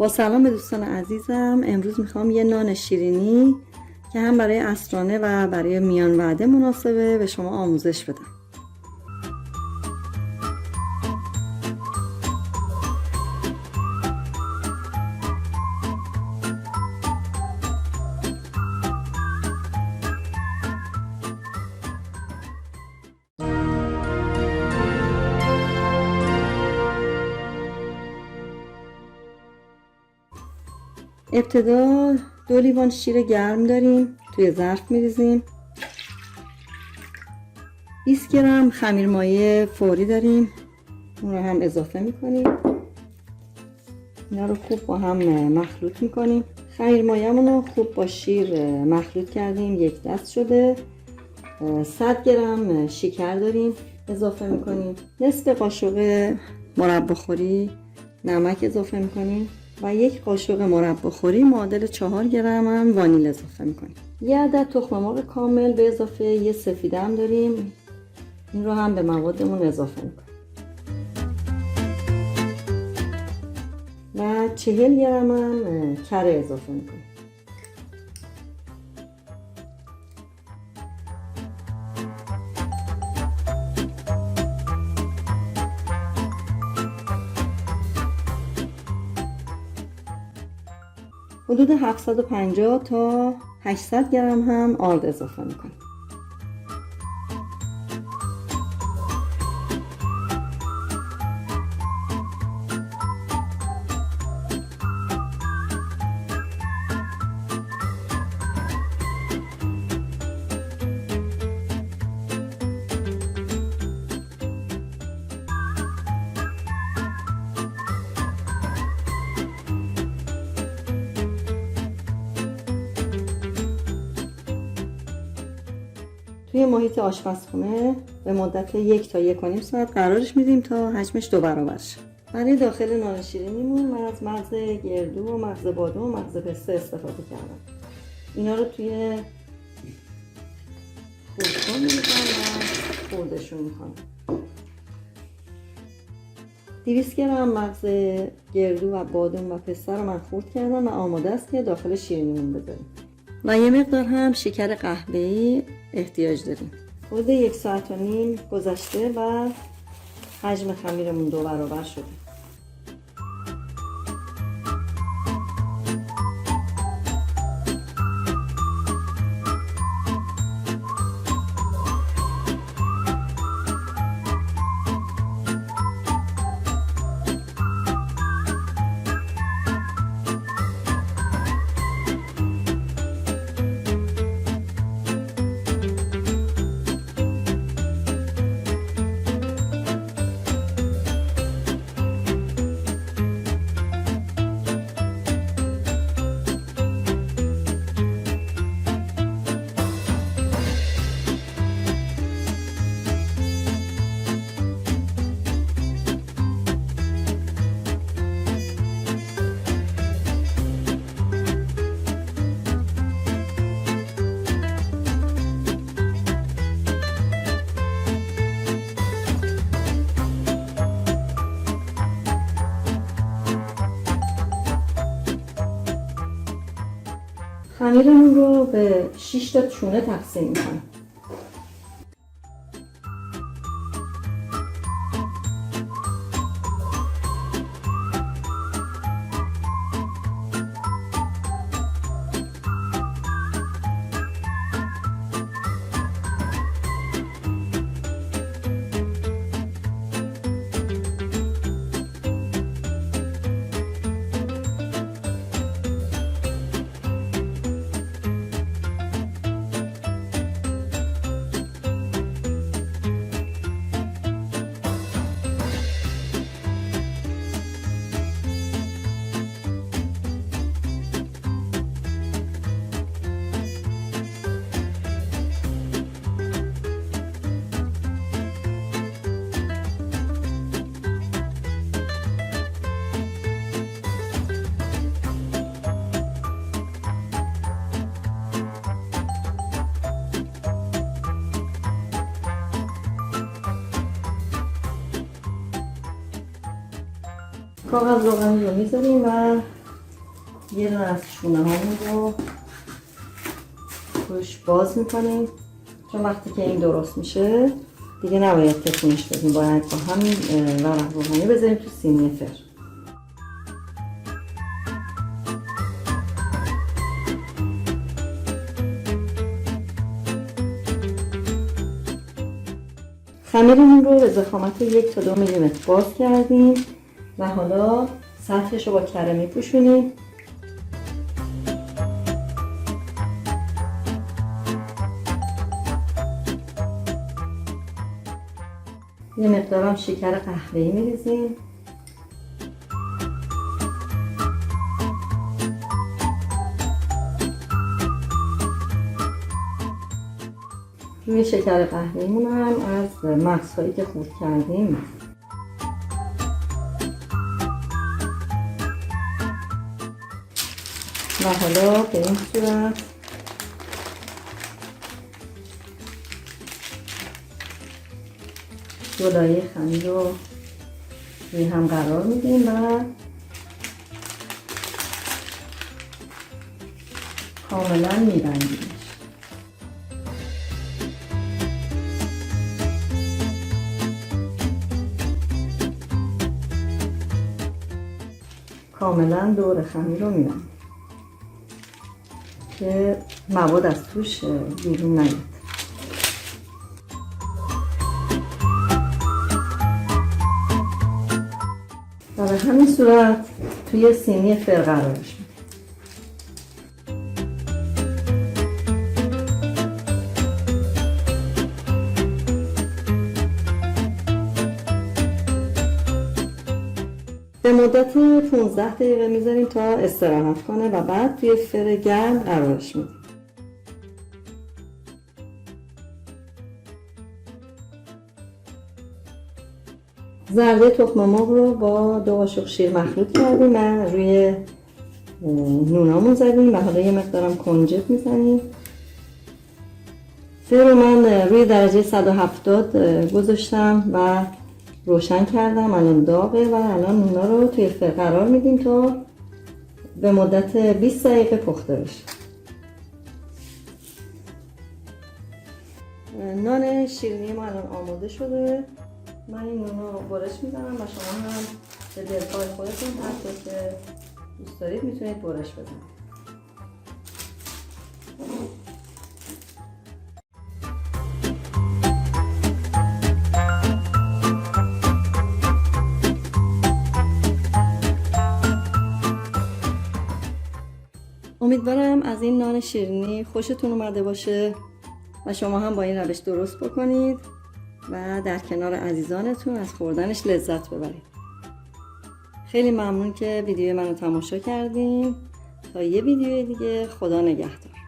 با سلام به دوستان عزیزم. امروز میخوام یه نان شیرینی که هم برای عصرانه و برای میان وعده مناسبه به شما آموزش بدم. ابتدا 2 لیوان شیر گرم داریم، توی ظرف میریزیم. 20 گرم خمیر مایه فوری داریم، اون رو هم اضافه میکنیم. اینا رو خوب با هم مخلوط میکنیم. خمیر مایه‌مون رو خوب با شیر مخلوط کردیم، 1 دست شده. 100 گرم شکر داریم اضافه میکنیم. نصف قاشق مربا خوری نمک اضافه میکنیم و 1 قاشق مربا خوری معادل 4 گرم هم وانیل اضافه میکنیم. 1 عدد تخم مرغ کامل به اضافه 1 سفیده هم داریم، این رو هم به موادمون اضافه میکنیم و 40 گرم هم کره اضافه میکنیم. حدود 750 تا 800 گرم هم آرد اضافه میکنیم. توی محیط آشپزخونه به مدت 1 تا 1.5 ساعت قرارش میدیم تا حجمش 2 برابر شه. برای داخل نان شیرینیمون من از مغز گردو و مغز بادوم و مغز پسته استفاده کردم. اینا رو توی خردکن می‌ذارم و خوردشون می‌کنم. 200 گرم مغز گردو و بادوم و پسته رو من خرد کردم و آماده است که داخل شیرینیمون بذاریم. و یه مقدار هم شکر قهوه‌ای احتیاج داریم. حدود 1 ساعت و نیم گذشته و حجم خمیرمون 2 برابر شده. خمیرمون رو به 6 تا چونه تقسیم می‌کنم. کاغذ روغنی رو میذاریم و یه دونه از شونه هامون رو روش باز میکنیم، چون وقتی که این درست میشه دیگه نباید تکونش بدیم، باید با همین ورق روغنی بذاریم تو سینی فر. خمیرمون رو به ضخامت 1 تا 2 میلیمتر باز کردیم و حالا سطحش رو با کره میپوشونیم. یه مقدارم شکر قهوه‌ای میریزیم. روی شکر قهوه‌ایمون هم از مغزهایی که خورد کردیم و حالا به این صورت دو لایه خمیر رو روی هم قرار میدیم و کاملا میبندیم. کاملا دور خمیر رو میبندیم که مواد از توش بیرون نیاد. و به همین صورت توی سینی فر قرارش میدیم. به مدت 15 دقیقه میذاریم تا استراحت کنه و بعد توی فر گرم قرارش میدیم. زرده تخم مرغ رو با 2 قاشق شیر مخلوط کردیم و روی نونامون زدیم و حالا یه مقدارم کنجد میزنیم. فر رو من روی درجه 170 گذاشتم و روشن کردم، الان داغه و الان نونا رو توی فر قرار میدیم تا به مدت 20 دقیقه پخته بشه. نان شیرینی ما الان آماده شده. من این نونا رو برش میزنم و شما هم به دلخواه خودتون هر طور که دوست دارید میتونید برش بزنید. امیدوارم از این نان شیرینی خوشتون اومده باشه و شما هم با این روش درست بکنید و در کنار عزیزانتون از خوردنش لذت ببرید. خیلی ممنون که ویدیو منو تماشا کردین. تا یه ویدیو دیگه، خدا نگهدار.